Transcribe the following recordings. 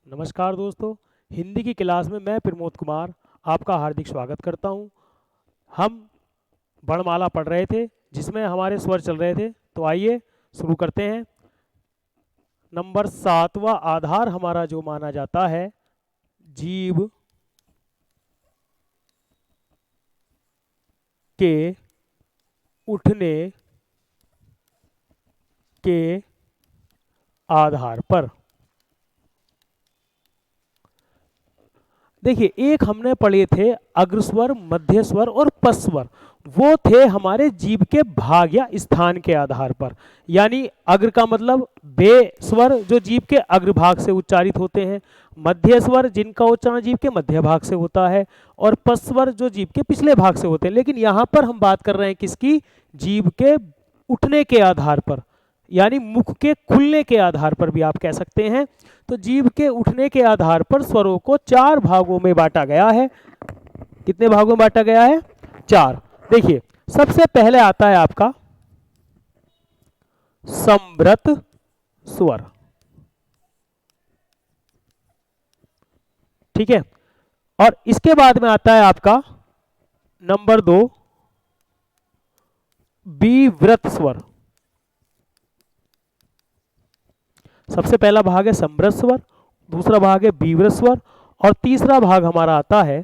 नमस्कार दोस्तों। हिंदी की क्लास में मैं प्रमोद कुमार आपका हार्दिक स्वागत करता हूं। हम वर्णमाला पढ़ रहे थे जिसमें हमारे स्वर चल रहे थे, तो आइए शुरू करते हैं। नंबर 7वां आधार हमारा जो माना जाता है, जीव के उठने के आधार पर। देखिए, एक हमने पढ़े थे अग्रस्वर, मध्य स्वर और पस्वर। वो थे हमारे जीव के भाग या स्थान के आधार पर। यानी अग्र का मतलब बे स्वर जो जीव के अग्रभाग से उच्चारित होते हैं, मध्य स्वर जिनका उच्चारण जीव के मध्य भाग से होता है, और पस्वर जो जीव के पिछले भाग से होते हैं। लेकिन यहाँ पर हम बात कर रहे हैं किसकी? जीव के उठने के आधार पर, यानी मुख के खुलने के आधार पर भी आप कह सकते हैं। तो जीव के उठने के आधार पर स्वरों को 4 भागों में बांटा गया है। कितने भागों में बांटा गया है? 4। देखिए, सबसे पहले आता है आपका संवृत स्वर। ठीक है, और इसके बाद में आता है आपका नंबर 2 विवृत स्वर। सबसे पहला भाग है संवृत स्वर, दूसरा भाग है विवृत स्वर, और तीसरा भाग हमारा आता है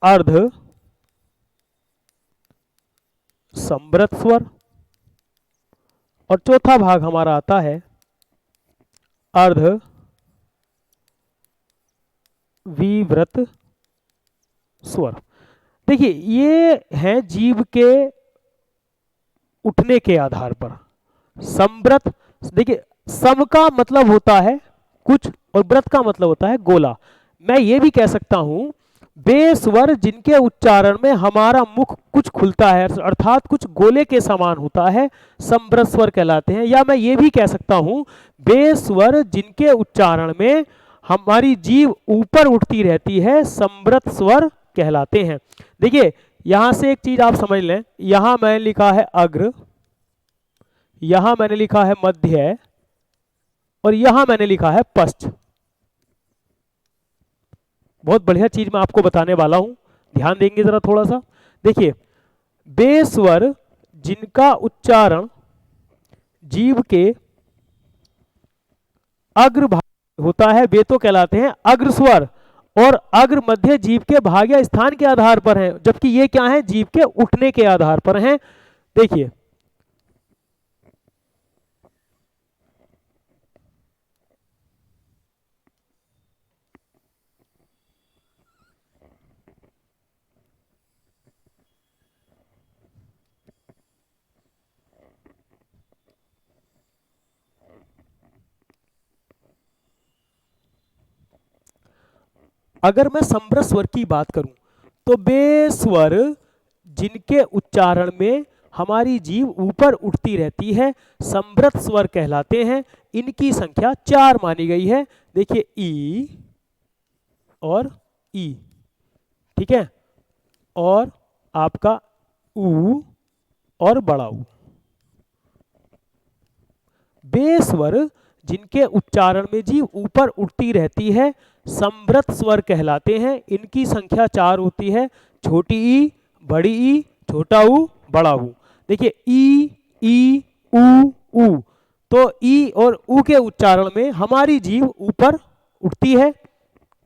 अर्ध संवृत स्वर, और चौथा भाग हमारा आता है अर्ध विवृत स्वर। देखिए, ये है जीव के उठने के आधार पर। संवृत, देखिए सम का मतलब होता है कुछ और व्रत का मतलब होता है गोला। मैं ये भी कह सकता हूं बे स्वर जिनके उच्चारण में हमारा मुख कुछ खुलता है, अर्थात कुछ गोले के समान होता है, संवृत स्वर कहलाते हैं। या मैं ये भी कह सकता हूं बे स्वर जिनके उच्चारण में हमारी जीभ ऊपर उठती रहती है, संवृत स्वर कहलाते हैं। देखिए, यहां से एक चीज आप समझ लें, यहां मैंने लिखा है अग्र, यहां मैंने लिखा है मध्य, और यहां मैंने लिखा है पश्च। बहुत बढ़िया चीज मैं आपको बताने वाला हूं, ध्यान देंगे जरा थोड़ा सा। देखिए, बे स्वर जिनका उच्चारण जीभ के अग्रभाग होता है वे तो कहलाते हैं अग्र स्वर, और अग्र मध्य जीभ के भाग या स्थान के आधार पर हैं, जबकि ये क्या है? जीभ के उठने के आधार पर हैं। देखिए, अगर मैं संवृत स्वर की बात करूं तो बे स्वर जिनके उच्चारण में हमारी जीभ ऊपर उठती रहती है संवृत स्वर कहलाते हैं। इनकी संख्या 4 मानी गई है। देखिए, ई और ई, ठीक है, और आपका ऊ और बड़ा ऊ। बे स्वर जिनके उच्चारण में जीभ ऊपर उठती रहती है संवृत स्वर कहलाते हैं। इनकी संख्या 4 होती है, छोटी ई, बड़ी ई, छोटा ऊ, बड़ा ऊ। देखिए, ई ऊ ऊ, तो ई और ऊ के उच्चारण में हमारी जीभ ऊपर उठती है।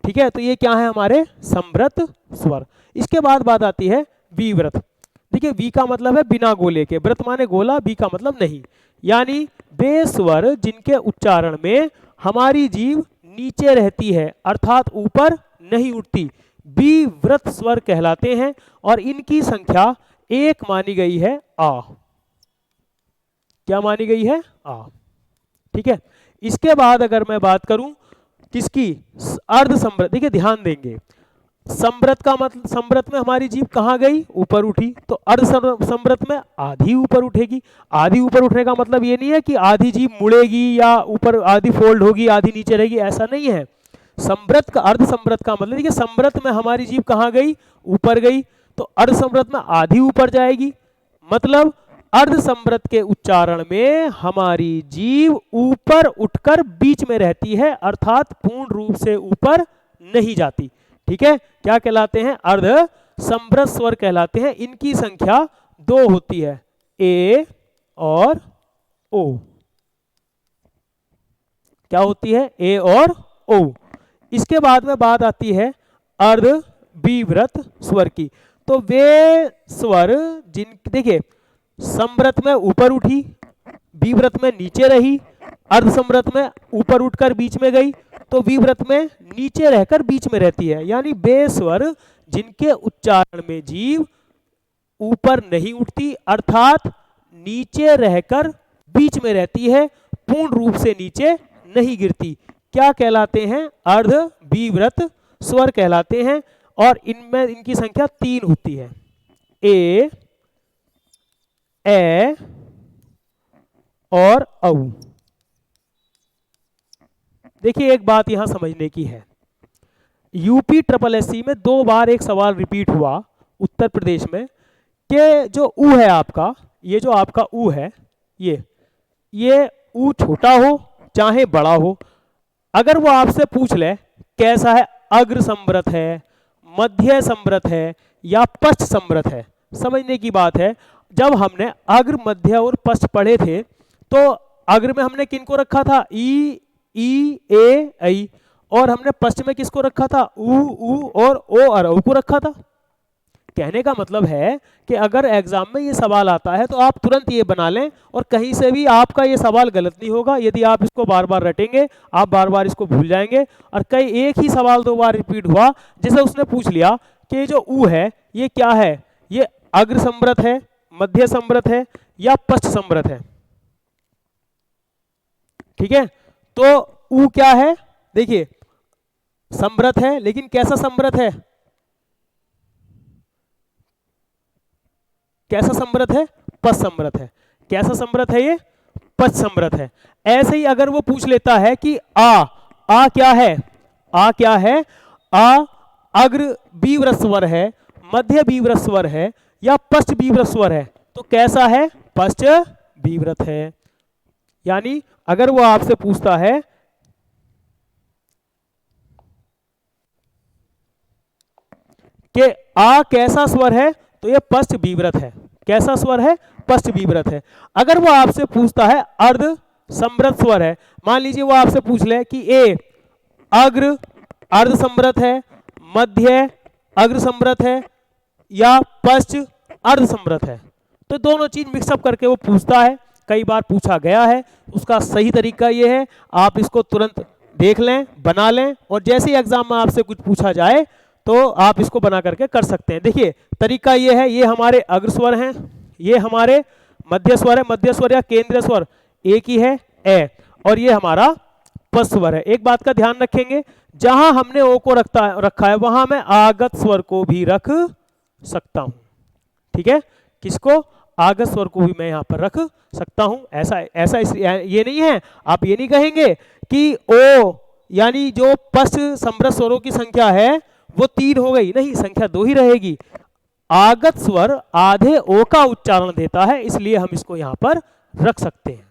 ठीक है, तो ये क्या है? हमारे संवृत स्वर। इसके बाद बात आती है विवृत। देखिए, वी का मतलब है बिना गोले के, व्रत माने गोला, वी का मतलब नहीं। यानी बे स्वर जिनके उच्चारण में हमारी जीभ नीचे रहती है, अर्थात ऊपर नहीं उठती, विवृत स्वर कहलाते हैं, और इनकी संख्या 1 मानी गई है, आ। क्या मानी गई है? आ। ठीक है, इसके बाद अगर मैं बात करूं किसकी? अर्ध संवृत। देखिए, ध्यान देंगे, संवृत का मतलब, संवृत में हमारी जीभ कहां गई? ऊपर उठी। तो अर्ध संवृत में आधी ऊपर उठेगी। आधी ऊपर उठने का मतलब ये नहीं है कि आधी जीभ मुड़ेगी या ऊपर आधी फोल्ड होगी, आधी नीचे रहेगी, ऐसा नहीं है। संवृत का, अर्ध संवृत का मतलब, देखिए संवृत में हमारी जीभ कहां गई? ऊपर गई। तो अर्ध संवृत में आधी ऊपर जाएगी, मतलब अर्ध संवृत के उच्चारण में हमारी जीभ ऊपर उठकर बीच में रहती है, अर्थात पूर्ण रूप से ऊपर नहीं जाती। ठीक है, क्या कहलाते हैं? अर्ध संवृत स्वर कहलाते हैं। इनकी संख्या 2 होती है, ए और ओ। क्या होती है? ए और ओ। इसके बाद में बात आती है अर्ध विव्रत स्वर की। तो वे स्वर जिन, देखिए, संवृत में ऊपर उठी, विव्रत में नीचे रही, अर्ध संवृत में ऊपर उठकर बीच में गई, तो विव्रत में नीचे रहकर बीच में रहती है। यानी वे स्वर जिनके उच्चारण में जीभ ऊपर नहीं उठती, अर्थात नीचे रहकर बीच में रहती है, पूर्ण रूप से नीचे नहीं गिरती, क्या कहलाते हैं? अर्ध विव्रत स्वर कहलाते हैं। और इनमें इनकी संख्या 3 होती है, ए और औ। देखिए, एक बात यहां समझने की है, यूपी ट्रिपल एससी में 2 बार एक सवाल रिपीट हुआ उत्तर प्रदेश में कि जो ऊ है आपका, ये जो आपका ऊ है, ये ऊ छोटा हो चाहे बड़ा हो, अगर वो आपसे पूछ ले कैसा है, अग्र संवृत है, मध्य संवृत है या पश्च संवृत है, समझने की बात है। जब हमने अग्र, मध्य और पश्च पढ़े थे, तो अग्र में हमने किनको रखा था? ई, ए, ऐ। और हमने पश्च में किसको रखा था? ऊ और ओ और औ को रखा था। कहने का मतलब है कि अगर एग्जाम में ये सवाल आता है तो आप तुरंत ये बना लें, और कहीं से भी आपका ये सवाल गलत नहीं होगा। यदि आप इसको बार बार रटेंगे, आप बार बार इसको भूल जाएंगे। और कई एक ही सवाल 2 बार रिपीट हुआ, जैसे उसने पूछ लिया कि जो ऊ है ये क्या है, ये अग्र संवृत है, मध्य संवृत है या पश्च संवृत है। ठीक है, तो ऊ क्या है? देखिए, संवृत है, लेकिन कैसा संवृत है? कैसा संवृत है? पश्च संवृत है। कैसा संवृत है? ये पश्च संवृत है। ऐसे ही अगर वो पूछ लेता है कि आ क्या है? आ क्या है? आ अग्र विव्रत स्वर है, मध्य विव्रत स्वर है या पश्च विव्रत स्वर है, तो कैसा है? पश्च विव्रत है। यानी अगर वो आपसे पूछता है कि आ कैसा स्वर है, तो ये पश्च विव्रत है। कैसा स्वर है? पश्च विव्रत है। अगर वो आपसे पूछता है अर्ध संवृत स्वर है, मान लीजिए वो आपसे पूछ ले कि ए अग्र अर्ध संवृत है, मध्य अग्र संवृत है या पश्च अर्ध संवृत है, तो दोनों चीज मिक्सअप करके वो पूछता है। कई बार पूछा गया है। उसका सही तरीका ये है, आप इसको तुरंत देख लें, बना लें, और जैसे ही एग्जाम में आपसे कुछ पूछा जाए तो आप इसको बना करके कर सकते हैं। देखिए, तरीका ये है, ये हमारे अग्र स्वर हैं, ये हमारे मध्य स्वर है, मध्य स्वर या केंद्रीय स्वर एक ही है, ए, और ये हमारा पश्च स्वर है। एक बात का ध्यान रखेंगे, जहां हमने ओ को रखा है वहां मैं आगत स्वर को भी रख सकता हूं। ठीक है, किसको? आगत स्वर को भी मैं यहां पर रख सकता हूं। ऐसा ये नहीं है, आप ये नहीं कहेंगे कि ओ यानी जो पश्च संवृत स्वरों की संख्या है वो 3 हो गई, नहीं, संख्या 2 ही रहेगी। आगत स्वर आधे ओ का उच्चारण देता है, इसलिए हम इसको यहां पर रख सकते हैं।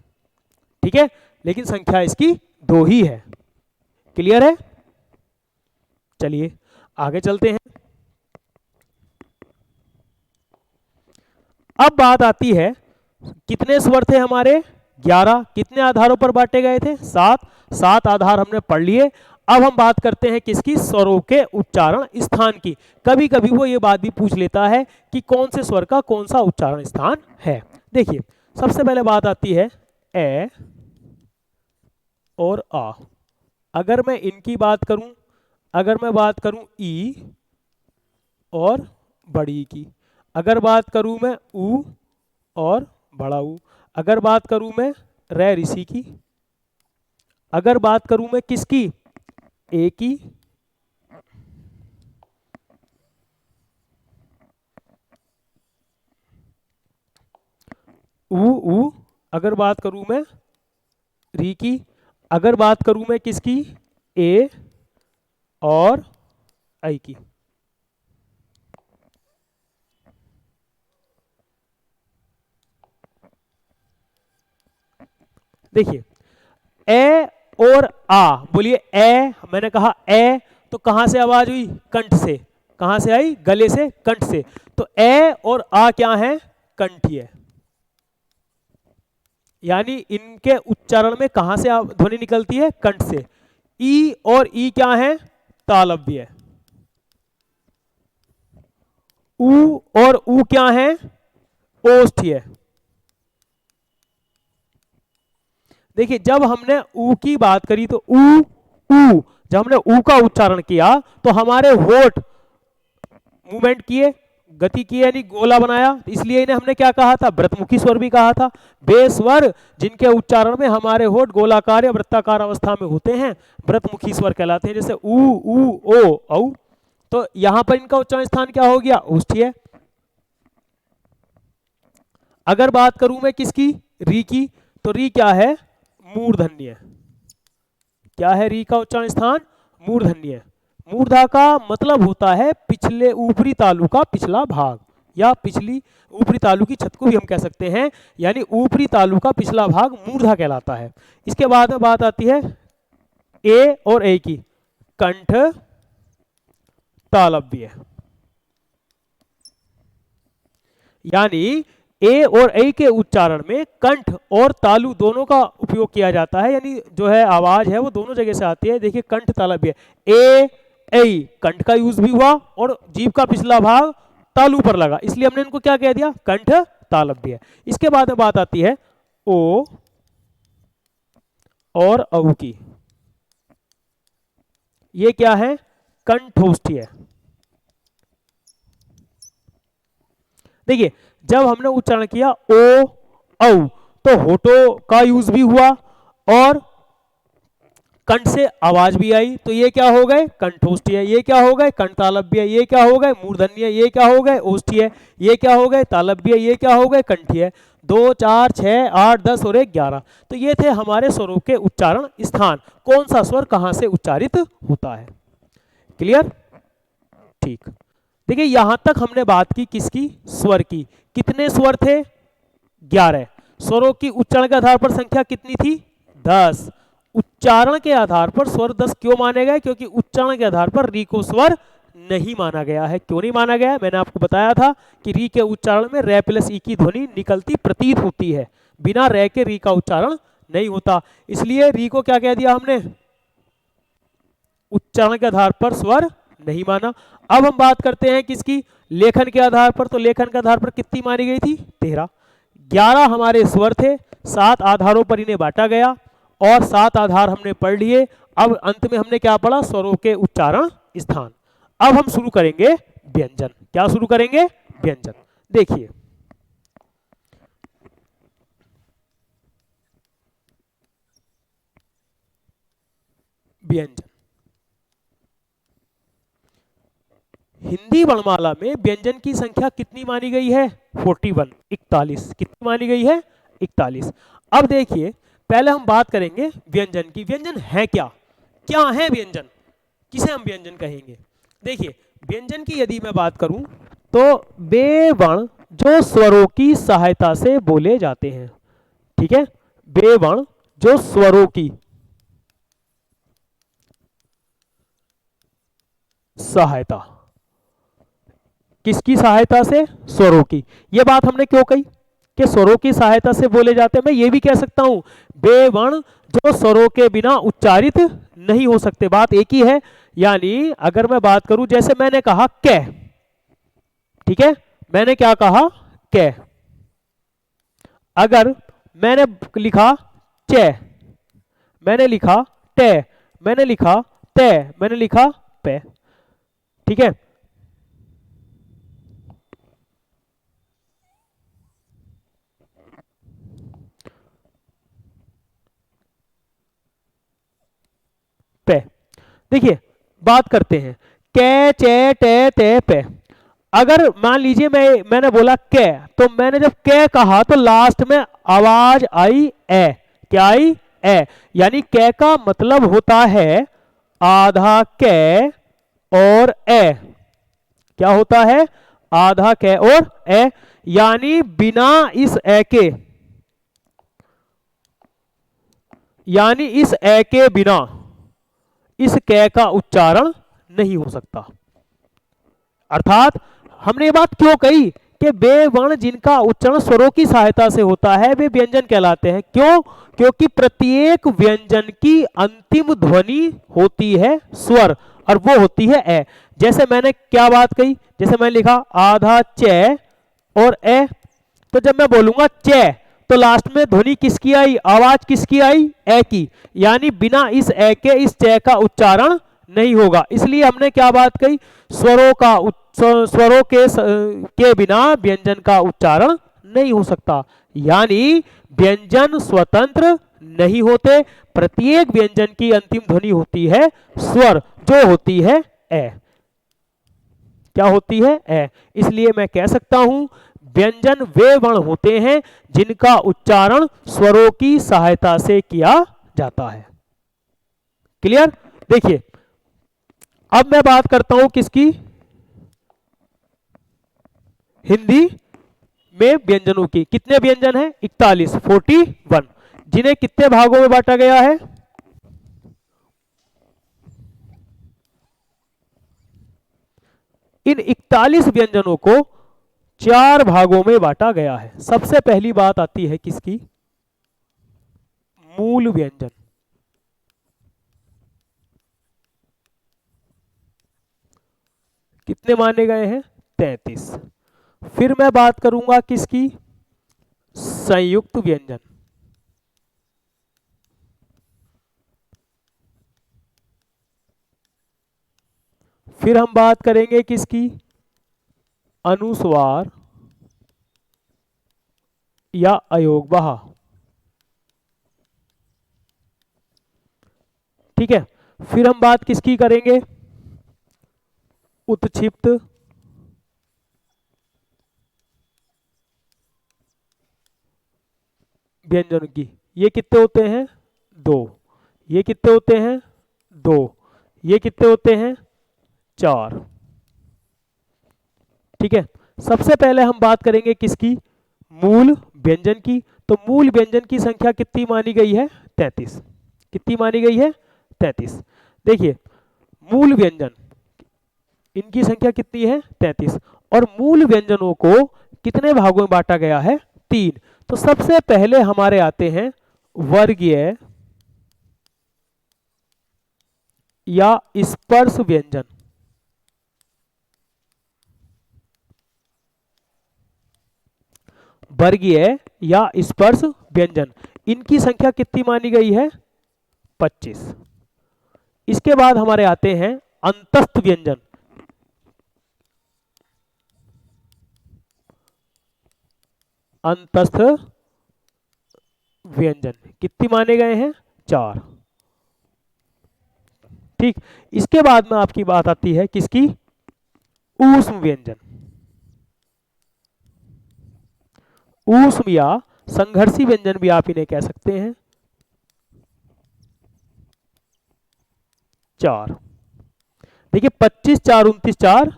ठीक है, लेकिन संख्या इसकी 2 ही है। क्लियर है? चलिए आगे चलते हैं। अब बात आती है, कितने स्वर थे हमारे? 11। कितने आधारों पर बांटे गए थे? 7 आधार हमने पढ़ लिए। अब हम बात करते हैं किसकी? स्वरों के उच्चारण स्थान की। कभी कभी वो ये बात भी पूछ लेता है कि कौन से स्वर का कौन सा उच्चारण स्थान है। देखिए, सबसे पहले बात आती है ए और आ। अगर मैं इनकी बात करूं, अगर मैं बात करूं ई और बड़ी की, अगर बात करूं मैं ऊ और बड़ा ऊ, अगर बात करूं मैं रे ऋषि की, अगर बात करूं मैं किसकी? ए की, ऊ, अगर बात करूं मैं री की, अगर बात करूं मैं किसकी? ए और आई की। देखिए ए और आ, बोलिए ए, मैंने कहा ए तो कहां से आवाज हुई, कंठ से, कहां से आई, गले से, कंठ से, तो ए और आ क्या है, कंठी है, यानी इनके उच्चारण में कहां से ध्वनि निकलती है, कंठ से। ई और ई क्या है, तालव्य है। ऊ और ऊ क्या है, ओष्ठ्य है। देखिए जब हमने ऊ की बात करी तो ऊ ऊ, जब हमने ऊ का उच्चारण किया तो हमारे होठ मूवमेंट किए, गति की, यानी गोला बनाया, इसलिए इन्हें हमने क्या कहा था, व्रतमुखी स्वर भी कहा था। बे स्वर जिनके उच्चारण में हमारे होठ गोलाकार या वृत्ताकार अवस्था में होते हैं व्रतमुखी स्वर कहलाते हैं, जैसे ऊ ओ औ। तो यहां पर इनका उच्चारण स्थान क्या हो गया, ओष्ठ्य। अगर बात करूं मैं किसकी, री की, तो री क्या है, मूर्धन्य। क्या है री का उच्चारण स्थान, मूर्धन्य। मूर्धा का मतलब होता है पिछले ऊपरी तालु का पिछला भाग, या पिछली ऊपरी तालु की छत को भी हम कह सकते हैं, यानी ऊपरी तालु का पिछला भाग मूर्धा कहलाता है। इसके बाद में बात आती है ए और ए की, कंठ तालव्य, यानी ए और ए के उच्चारण में कंठ और तालु दोनों का उपयोग किया जाता है, यानी जो है आवाज है वो दोनों जगह से आती है। देखिए कंठ तालव्य, ए ऐ, कंठ का यूज भी हुआ और जीभ का पिछला भाग तालु पर लगा, इसलिए हमने इनको क्या कह दिया, कंठ तालव्य। इसके बाद में बात आती है ओ और औ की, ये क्या है, कंठोष्ठ्य। देखिए जब हमने उच्चारण किया ओ औ तो होठों का यूज भी हुआ और कंठ से आवाज भी आई, तो ये क्या हो गए, कंठोष्ठ्य। ये क्या हो गए, कंठ तालव्य। ये क्या हो गए, मूर्धन्य। ये क्या हो गए, ओष्ठ्य। ये क्या हो गए, तालव्य। ये क्या हो गए, कंठीय। 2 4 6 8 10 और 1 11। तो ये थे हमारे स्वरों के उच्चारण स्थान, कौन सा स्वर कहां से उच्चारित होता है। क्लियर, ठीक। देखिए यहां तक हमने बात की किसकी, स्वर की। कितने स्वर थे, 11। स्वरों की उच्चारण के आधार पर संख्या कितनी थी, 10। उच्चारण के आधार पर स्वर 10 क्यों माने गए, क्योंकि उच्चारण के आधार पर री को स्वर नहीं माना गया है। क्यों नहीं माना गया है, मैंने आपको बताया था कि री के उच्चारण में रे प्लस ई की ध्वनि निकलती प्रतीत होती है, बिना रे के री का उच्चारण नहीं होता, इसलिए री को क्या कह दिया हमने, उच्चारण के आधार पर स्वर नहीं माना। अब हम बात करते हैं किसकी, लेखन के आधार पर। तो लेखन के आधार पर कितनी मानी गई थी, 13। 11 हमारे स्वर थे, 7 आधारों पर इन्हें बांटा गया और 7 आधार हमने पढ़ लिए। अब अंत में हमने क्या पढ़ा, स्वरों के उच्चारण स्थान। अब हम शुरू करेंगे व्यंजन। क्या शुरू करेंगे, व्यंजन। देखिए व्यंजन, हिंदी वर्णमाला में व्यंजन की संख्या कितनी मानी गई है, 41, 41। कितनी मानी गई है, 41। अब देखिए पहले हम बात करेंगे व्यंजन की। व्यंजन है क्या, क्या है व्यंजन, किसे हम व्यंजन कहेंगे। देखिए व्यंजन की यदि मैं बात करूं तो वे वर्ण जो स्वरों की सहायता से बोले जाते हैं, ठीक है। वे वर्ण जो स्वरों की सहायता, किसकी सहायता से, स्वरों की। यह बात हमने क्यों कही कि स्वरों की सहायता से बोले जाते हैं। मैं ये भी कह सकता हूं वे वर्ण जो स्वरों के बिना उच्चारित नहीं हो सकते, बात एक ही है। यानी अगर मैं बात करूं, जैसे मैंने कहा कै, ठीक है, मैंने क्या कहा, कै। अगर मैंने लिखा चे, मैंने लिखा टे, मैंने लिखा ते, मैंने लिखा पे, ठीक है। पे, देखिए बात करते हैं कै चे टे ते पे। अगर मान लीजिए मैंने बोला कै, तो मैंने जब कै कहा तो लास्ट में आवाज आई ए। क्या आई, ए। यानी कै का मतलब होता है आधा कै और ए। क्या होता है, आधा कै और ए। यानी बिना इस ए के यानी इस ए के बिना इस कै का उच्चारण नहीं हो सकता। अर्थात हमने ये बात क्यों कही कि वे वर्ण जिनका उच्चारण स्वरों की सहायता से होता है वे व्यंजन कहलाते हैं। क्यों? क्योंकि प्रत्येक व्यंजन की अंतिम ध्वनि होती है स्वर और वो होती है ए। जैसे मैंने क्या बात कही, जैसे मैंने लिखा आधा च और ए, तो जब मैं बोलूंगा च तो लास्ट में ध्वनि किसकी आई, आवाज किसकी आई, ए की। यानी बिना इस ए के इस च का उच्चारण नहीं होगा। इसलिए हमने क्या बात कही, स्वरों के बिना व्यंजन का उच्चारण नहीं हो सकता। यानी व्यंजन स्वतंत्र नहीं होते, प्रत्येक व्यंजन की अंतिम ध्वनि होती है स्वर, जो होती है ए। क्या होती है, ए। इसलिए मैं कह सकता हूं व्यंजन वे वर्ण होते हैं जिनका उच्चारण स्वरों की सहायता से किया जाता है। क्लियर? देखिए अब मैं बात करता हूं किसकी, हिंदी में व्यंजनों की। कितने व्यंजन हैं? 41, 41, जिन्हें कितने भागों में बांटा गया है? इन 41 व्यंजनों को 4 भागों में बांटा गया है। सबसे पहली बात आती है किसकी, मूल व्यंजन। कितने माने गए हैं? 33। फिर मैं बात करूंगा किसकी, संयुक्त व्यंजन। फिर हम बात करेंगे किसकी, अनुस्वार या अयोगवाह। ठीक है। फिर हम बात किसकी करेंगे, उत्क्षिप्त व्यंजन की। ये कितने होते हैं? 2। ये कितने होते हैं? 2। ये कितने होते हैं? 4। ठीक है। सबसे पहले हम बात करेंगे किसकी, मूल व्यंजन की। तो मूल व्यंजन की संख्या कितनी मानी गई है? 33। कितनी मानी गई है? 33। देखिए मूल व्यंजन, इनकी संख्या कितनी है? 33। और मूल व्यंजनों को कितने भागों में बांटा गया है? 3। तो सबसे पहले हमारे आते हैं वर्गीय या स्पर्श व्यंजन। वर्गीय या स्पर्श व्यंजन, इनकी संख्या कितनी मानी गई है? 25। इसके बाद हमारे आते हैं अंतस्थ व्यंजन। अंतस्थ व्यंजन कितनी माने गए हैं? 4। ठीक। इसके बाद में आपकी बात आती है किसकी, ऊष्म व्यंजन। ऊष्म या संघर्षी व्यंजन भी आप इन्हें कह सकते हैं। 4। देखिए 25, 4, 29, 4,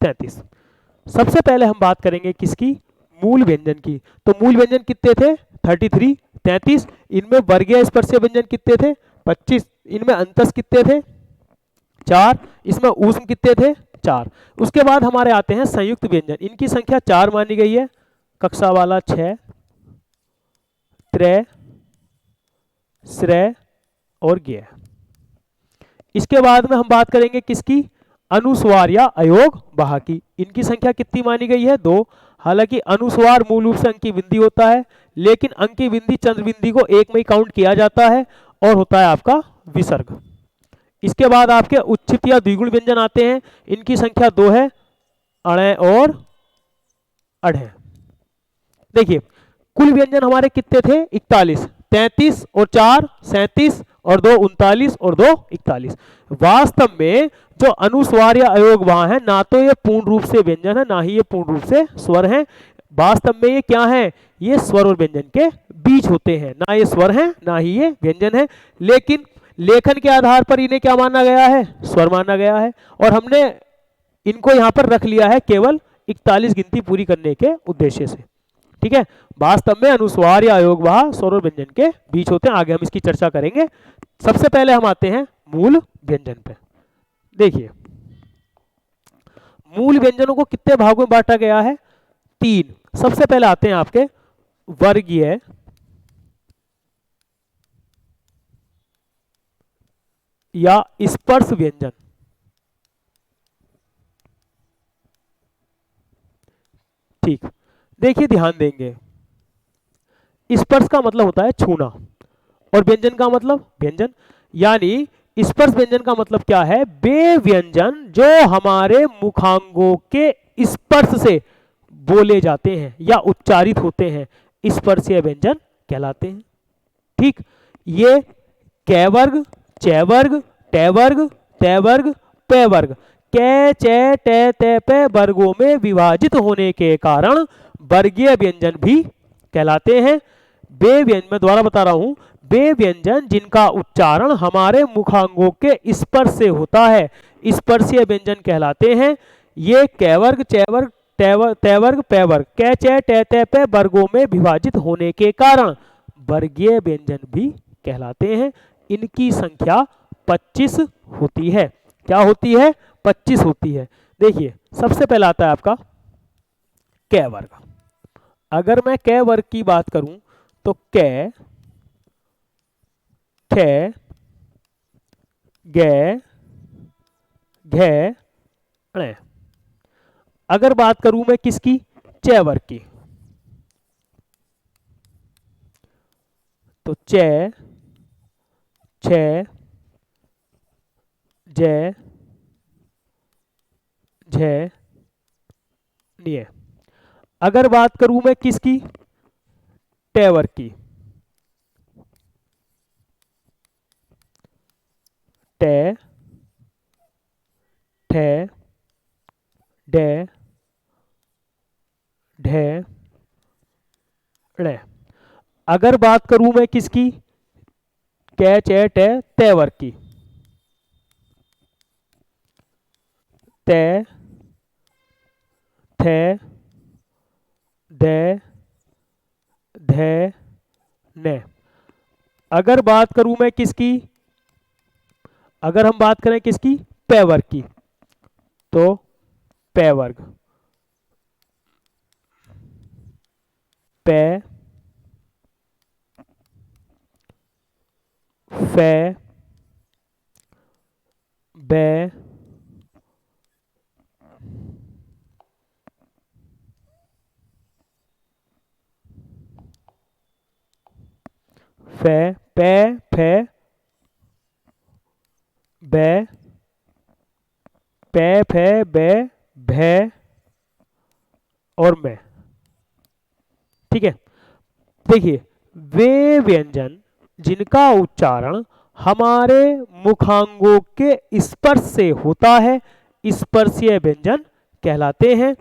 33। सबसे पहले हम बात करेंगे किसकी, मूल व्यंजन की। तो मूल व्यंजन कितने थे? 33, 33। इनमें वर्गीय स्पर्शीय व्यंजन कितने थे? 25। इनमें अंतस कितने थे? 4। इसमें ऊष्म कितने थे? 4। उसके बाद हमारे आते हैं संयुक्त व्यंजन। इनकी संख्या 4 मानी गई है। कक्षा वाला 6, त्रय, श्रेय और ज्ञेय। इसके बाद में हम बात करेंगे किसकी, अनुस्वार या अयोग वाह की। इनकी संख्या कितनी मानी गई है? 2। हालांकि अनुस्वार मूल रूप से अंकी बिंदी होता है, लेकिन अंकी बिंदी चंद्र बिंदी को एक में ही काउंट किया जाता है और होता है आपका विसर्ग। इसके बाद आपके उच्छित या द्विगुण व्यंजन आते हैं। इनकी संख्या 2 है, अणय और अढ़य। देखिए कुल व्यंजन हमारे कितने थे? 41। 33 और 4 37 और 2 39 और 2 41। वास्तव में जो अनुस्वार या अयोग वहां है, ना तो ये पूर्ण रूप से व्यंजन है, ना ही ये पूर्ण रूप से स्वर है। वास्तव में ये क्या है, ये स्वर और व्यंजन के बीच होते हैं। ना ये स्वर है ना ही ये व्यंजन है, लेकिन लेखन के आधार पर इन्हें क्या माना गया है? स्वर माना गया है। और हमने इनको यहां पर रख लिया है केवल 41 गिनती पूरी करने के उद्देश्य से। ठीक है। वास्तव में अनुस्वार या अयोगवाह स्वर और व्यंजन के बीच होते हैं। आगे हम इसकी चर्चा करेंगे। सबसे पहले हम आते हैं मूल व्यंजन पे। देखिए, मूल व्यंजनों को कितने भागों में बांटा गया है? 3। सबसे पहले आते हैं आपके वर्गीय या स्पर्श व्यंजन। ठीक, देखिए ध्यान देंगे, स्पर्श का मतलब होता है छूना और व्यंजन का मतलब व्यंजन। यानी स्पर्श व्यंजन का मतलब क्या है? वे व्यंजन जो हमारे मुखांगों के स्पर्श से बोले जाते हैं या उच्चारित होते हैं, स्पर्शीय व्यंजन कहलाते हैं। ठीक, ये कै वर्ग, चै वर्ग, टै वर्ग, तै वर्ग, पै वर्ग, कै चै टै तै पै वर्गों में विभाजित होने के कारण वर्गीय व्यंजन भी कहलाते हैं। वे व्यंजन, मैं दोबारा बता रहा हूं, वे व्यंजन जिनका उच्चारण हमारे मुखांगों के स्पर्श से होता है, स्पर्शीय व्यंजन कहलाते हैं। ये कै वर्ग, चै वर्ग, तै वर्ग, पै वर्ग, कै चै टै तै पै वर्गों में विभाजित होने के कारण वर्गीय व्यंजन भी कहलाते हैं। इनकी संख्या 25 होती है। क्या होती है? 25 होती है। देखिए, सबसे पहला आता है आपका कै वर्ग। अगर मैं कै वर्ग की बात करूं तो कै, खे, गे, घे, णे। अगर बात करूं मैं किसकी? चै वर्ग की, तो चै, छे, जै, झे, ण्य। अगर बात करूं मैं किसकी? टै वर्ग की, टै, ठे, डै, ढे, णे। अगर बात करूं मैं किसकी? कै चै टै तै वर्ग की, तै, थे, दे, धे, ने। अगर बात करूं मैं किसकी? अगर हम बात करें किसकी? पै वर्ग की, तो पै वर्ग, पै, फै, बै, फै, पै, फै, बै, पै, फै, बै, भै और मैं। ठीक है। देखिए, वे व्यंजन जिनका उच्चारण हमारे मुखांगों के स्पर्श से होता है, स्पर्शीय व्यंजन कहलाते हैं।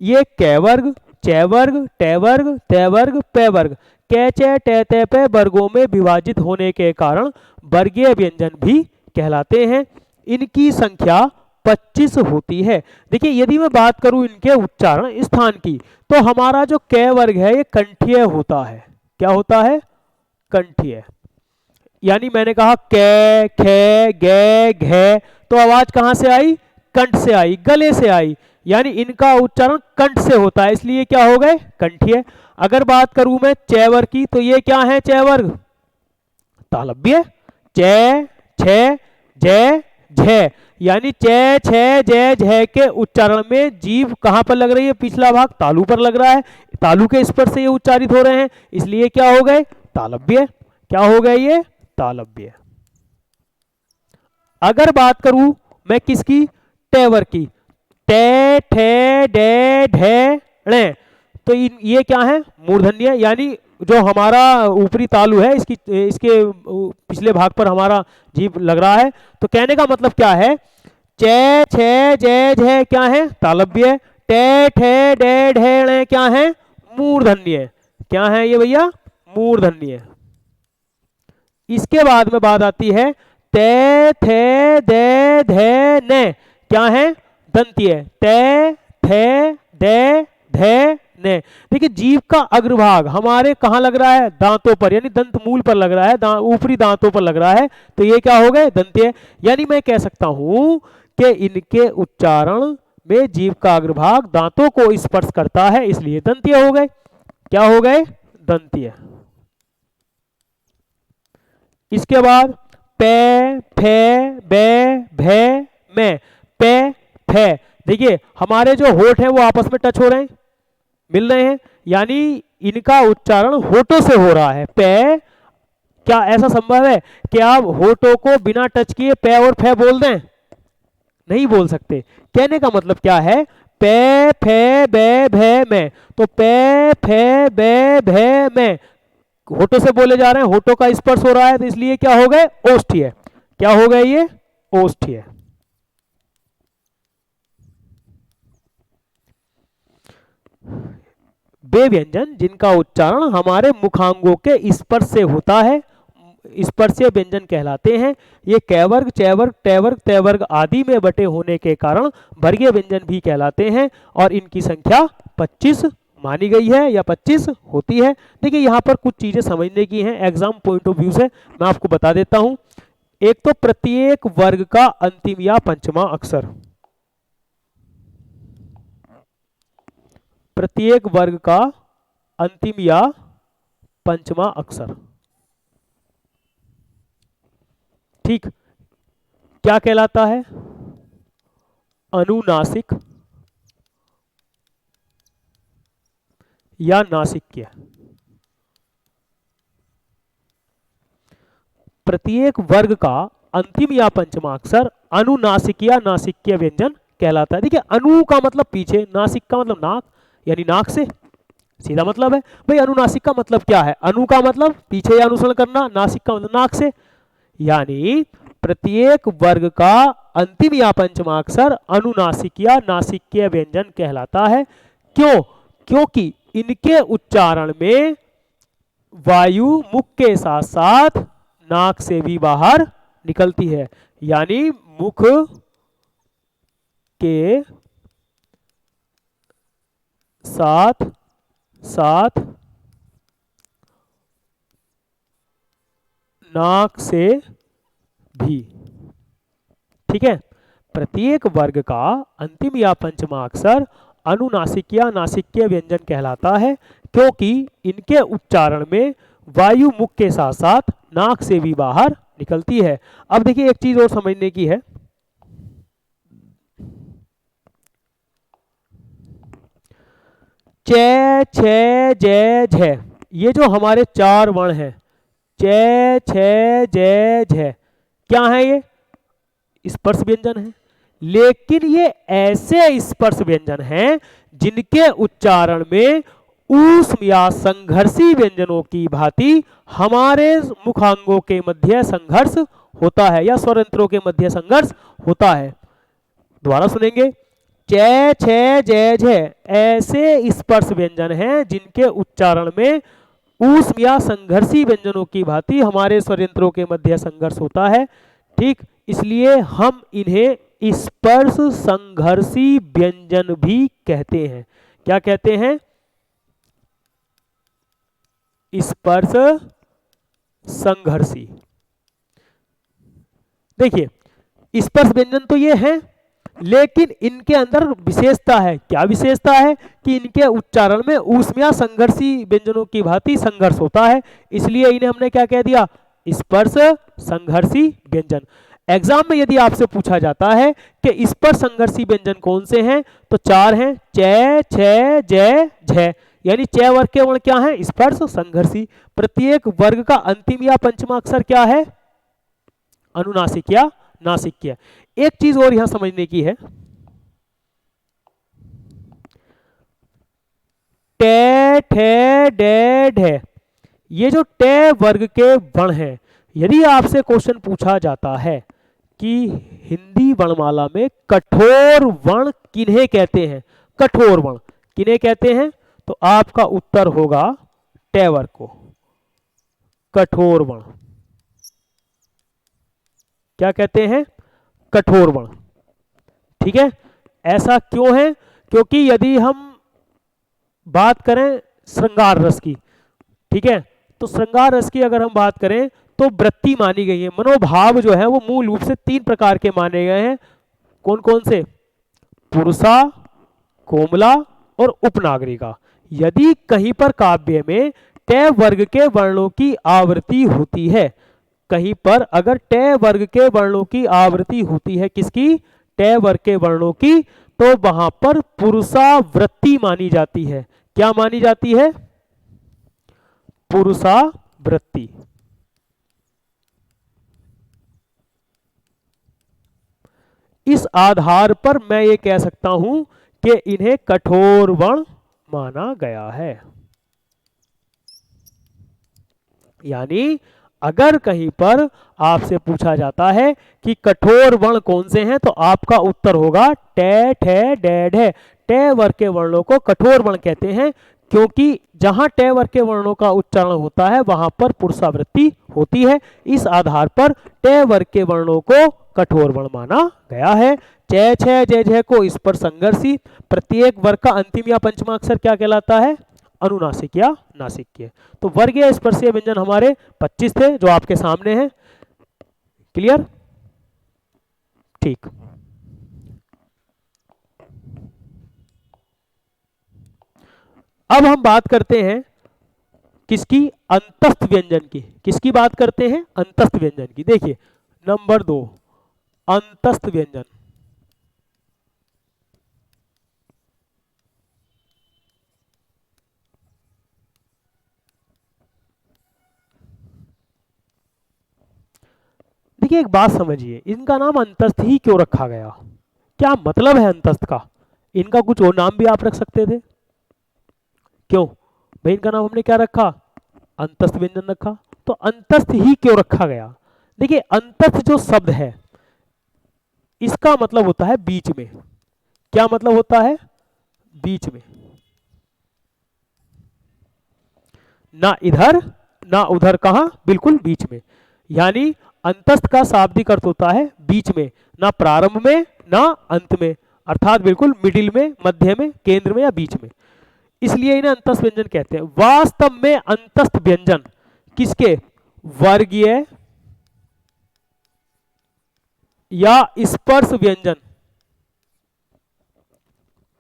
ये कै वर्ग, चै वर्ग, टै वर्ग, तै वर्ग, पै वर्ग, कै चै टै तै पै वर्गों में विभाजित होने के कारण वर्गीय व्यंजन भी कहलाते हैं। इनकी संख्या 25 होती है। देखिए, यदि मैं बात करूं इनके उच्चारण स्थान की, तो हमारा जो कै वर्ग है ये कंठीय होता है। क्या होता है? कंठीय। यानी मैंने कहा कै, खे, गे, घे, तो आवाज कहां से आई? कंठ से आई, गले से आई। यानी इनका उच्चारण कंठ से होता है, इसलिए क्या हो गए? कंठीय। अगर बात करूं मैं चै वर्ग की, तो ये क्या है? चै वर्ग तालव्य, चै, छे, जै, झे। यानी चै, छे, जै, झे के उच्चारण में जीभ कहां पर लग रही है? पिछला भाग तालु पर लग रहा है। तालु के स्पर्श से ये उच्चारित हो रहे हैं, इसलिए क्या हो गए? तालव्य। क्या हो गए ये? तालव्य। अगर बात करूं मैं किसकी? टै वर्ग की, टै, ठे, डे, ढे, णे, तो ये क्या है? मूर्धन्य। यानी जो हमारा ऊपरी तालु है, इसके पिछले भाग पर हमारा जीभ लग रहा है। तो कहने का मतलब क्या है? चै, छे, जै, झे क्या है? तालव्य। टै, ठे, डे, ढे, णे क्या है? मूर्धन्य। क्या है ये भैया? मूर्धन्य। इसके बाद में बात आती है तै, थे, दे, धे, ने, क्या है? दंतीय। तै, थे, दे, धे, ने। देखिए जीभ का अग्रभाग हमारे कहाँ लग रहा है, दांतों पर, यानी दंत मूल पर लग रहा है, ऊपरी दांतों पर लग रहा है, तो ये क्या हो गए, दंत्य। यानी मैं कह सकता हूं कि इनके उच्चारण में जीभ का अग्रभाग दांतों को स्पर्श करता है, इसलिए दंत्य हो गए। क्या हो गए, दंत्य। इसके बाद पे, फे, बे, भे, में। पे, फे, देखिए हमारे जो होठ हैं वो आपस में टच हो रहे हैं, मिल रहे हैं, यानी इनका उच्चारण होठों से हो रहा है। पे, क्या ऐसा संभव है कि आप होठों को बिना टच किए पे और फे बोल दें, नहीं बोल सकते। कहने का मतलब क्या है, पे, फे, बे, भे, में, तो पे, फे, बे, भे, में होठों से बोले जा रहे हैं, होठों का स्पर्श हो रहा है, तो इसलिए क्या हो गए, ओष्ठ्य। क्या हो गए ये, ओष्ठ्य। वे व्यंजन जिनका उच्चारण हमारे मुखांगों के स्पर्श से होता है, स्पर्शीय व्यंजन कहलाते हैं। ये कैवर्ग, चैवर्ग, टैवर्ग, तैवर्ग आदि में बटे होने के कारण वर्गीय व्यंजन भी कहलाते हैं, और इनकी संख्या 25 मानी गई है, या 25 होती है। देखिए यहाँ पर कुछ चीजें समझने की हैं एग्जाम पॉइंट ऑफ व्यू से, मैं आपको बता देता हूं। एक तो प्रत्येक वर्ग का अंतिम या पंचमा अक्षर, प्रत्येक वर्ग का अंतिम या पंचमा अक्षर, ठीक, क्या कहलाता है, अनुनासिक या नासिक्य। प्रत्येक वर्ग का अंतिम या पंचमा अक्षर अनुनासिक या नासिक्य व्यंजन कहलाता है। देखिए अनु का मतलब पीछे, नासिक का मतलब नाक, यानी नाक से, सीधा मतलब है। भाई अनुनासिक का मतलब क्या है, अनु का मतलब पीछे या अनुसरण करना, नासिक का मतलब नाक से, यानी प्रत्येक वर्ग का अंतिम या पंचमा अक्षर अनुनासिक या नासिक्य व्यंजन कहलाता है। क्यों, क्योंकि इनके उच्चारण में वायु मुख के साथ साथ नाक से भी बाहर निकलती है, यानी मुख के साथ साथ नाक से भी, ठीक है। प्रत्येक वर्ग का अंतिम या पंचमा अक्षर अनुनासिक या नासिक्य व्यंजन कहलाता है, क्योंकि इनके उच्चारण में वायु मुख के साथ साथ नाक से भी बाहर निकलती है। अब देखिए एक चीज और समझने की है, चे, छे, जे, झे, ये जो हमारे चार वर्ण हैं, चे, छे, जे, झे, क्या है, ये स्पर्श व्यंजन है। लेकिन ये ऐसे स्पर्श व्यंजन हैं जिनके उच्चारण में ऊष्म या संघर्षी व्यंजनों की भांति हमारे मुखांगों के मध्य संघर्ष होता है, या स्वरयंत्रों के मध्य संघर्ष होता है। दोबारा सुनेंगे, चे, छे, जे, झे ऐसे स्पर्श व्यंजन हैं जिनके उच्चारण में ऊष्म या संघर्षी व्यंजनों की भांति हमारे स्वरयंत्रों के मध्य संघर्ष होता है, ठीक, इसलिए हम इन्हें स्पर्श संघर्षी व्यंजन भी कहते हैं। क्या कहते हैं, स्पर्श संघर्षी। देखिए स्पर्श व्यंजन तो ये है, लेकिन इनके अंदर विशेषता है। क्या विशेषता है, कि इनके उच्चारण में ऊष्म या संघर्षी व्यंजनों की भांति संघर्ष होता है, इसलिए इन्हें हमने क्या कह दिया, स्पर्श संघर्षी व्यंजन। एग्जाम में यदि आपसे पूछा जाता है कि स्पर्श संघर्षी व्यंजन कौन से हैं, तो चार हैं, चे, छे, जे, झे, यानी चे वर्ग के वर्ण क्या है, स्पर्श संघर्षी। प्रत्येक वर्ग का अंतिम या पंचमा अक्षर क्या है, अनुनासिक या नासिक्य। एक चीज और यहां समझने की है, टे, ठे, डे, ढे, ये जो टे वर्ग के वर्ण हैं, यदि आपसे क्वेश्चन पूछा जाता है कि हिंदी वर्णमाला में कठोर वर्ण किन्हें कहते हैं, कठोर वर्ण किन्हें कहते हैं, तो आपका उत्तर होगा टे वर्ग को कठोर वर्ण। क्या कहते हैं, कठोर वर्ण, ठीक है। ऐसा क्यों है, क्योंकि यदि हम बात करें श्रृंगार रस की, ठीक है, तो श्रृंगार रस की अगर हम बात करें तो वृत्ति मानी गई है। मनोभाव जो है वो मूल रूप से 3 प्रकार के माने गए हैं। कौन कौन से? पुरुषा, कोमला और उपनागरिका। यदि कहीं पर काव्य में ट वर्ग के वर्णों की आवृत्ति होती है, कहीं पर अगर ट वर्ग के वर्णों की आवृत्ति होती है, किसकी? ट वर्ग के वर्णों की, तो वहां पर पुरुषा वृत्ति मानी जाती है। क्या मानी जाती है? पुरुषा वृत्ति। इस आधार पर मैं ये कह सकता हूं कि इन्हें कठोर वर्ण माना गया है। यानी अगर कहीं पर आपसे पूछा जाता है कि कठोर वर्ण कौन से हैं, तो आपका उत्तर होगा टे, ठे, डे, ढे। टे वर्ग के वर्णों को कठोर वर्ण कहते हैं, क्योंकि जहां टे वर्ग के वर्णों का उच्चारण होता है वहां पर पुरुषावृत्ति होती है। इस आधार पर टे वर्ग के वर्णों को कठोर वर्ण माना गया है। च, छ, ज, झ को इस पर संघर्षी। प्रत्येक वर्ग का अंतिम या पंचमा अक्षर क्या कहलाता है? अनुनासिक या नासिक्य। तो वर्गीय स्पर्शीय व्यंजन हमारे 25 थे जो आपके सामने हैं। क्लियर? ठीक। अब हम बात करते हैं किसकी? अंतस्थ व्यंजन की। किसकी बात करते हैं? अंतस्थ व्यंजन की। देखिए नंबर 2 अंतस्थ व्यंजन। देखिए एक बात समझिए, इनका नाम अंतस्थ ही क्यों रखा गया? क्या मतलब है अंतस्थ का? इनका कुछ और नाम भी आप रख सकते थे। क्यों भाई इनका नाम हमने क्या रखा? अंतस्थ व्यंजन रखा। तो अंतस्थ ही क्यों रखा गया? देखिए अंतस्थ जो शब्द है इसका मतलब होता है बीच में। क्या मतलब होता है? बीच में। ना इधर ना उधर, कहां? बिल्कुल बीच में। यानी अंतस्थ का शाब्दिक अर्थ होता है बीच में, ना प्रारंभ में ना अंत में, अर्थात बिल्कुल मिडिल में, मध्य में, केंद्र में या बीच में। इसलिए इन्हें अंतस्थ व्यंजन कहते हैं। वास्तव में अंतस्थ व्यंजन किसके? वर्गीय या स्पर्श व्यंजन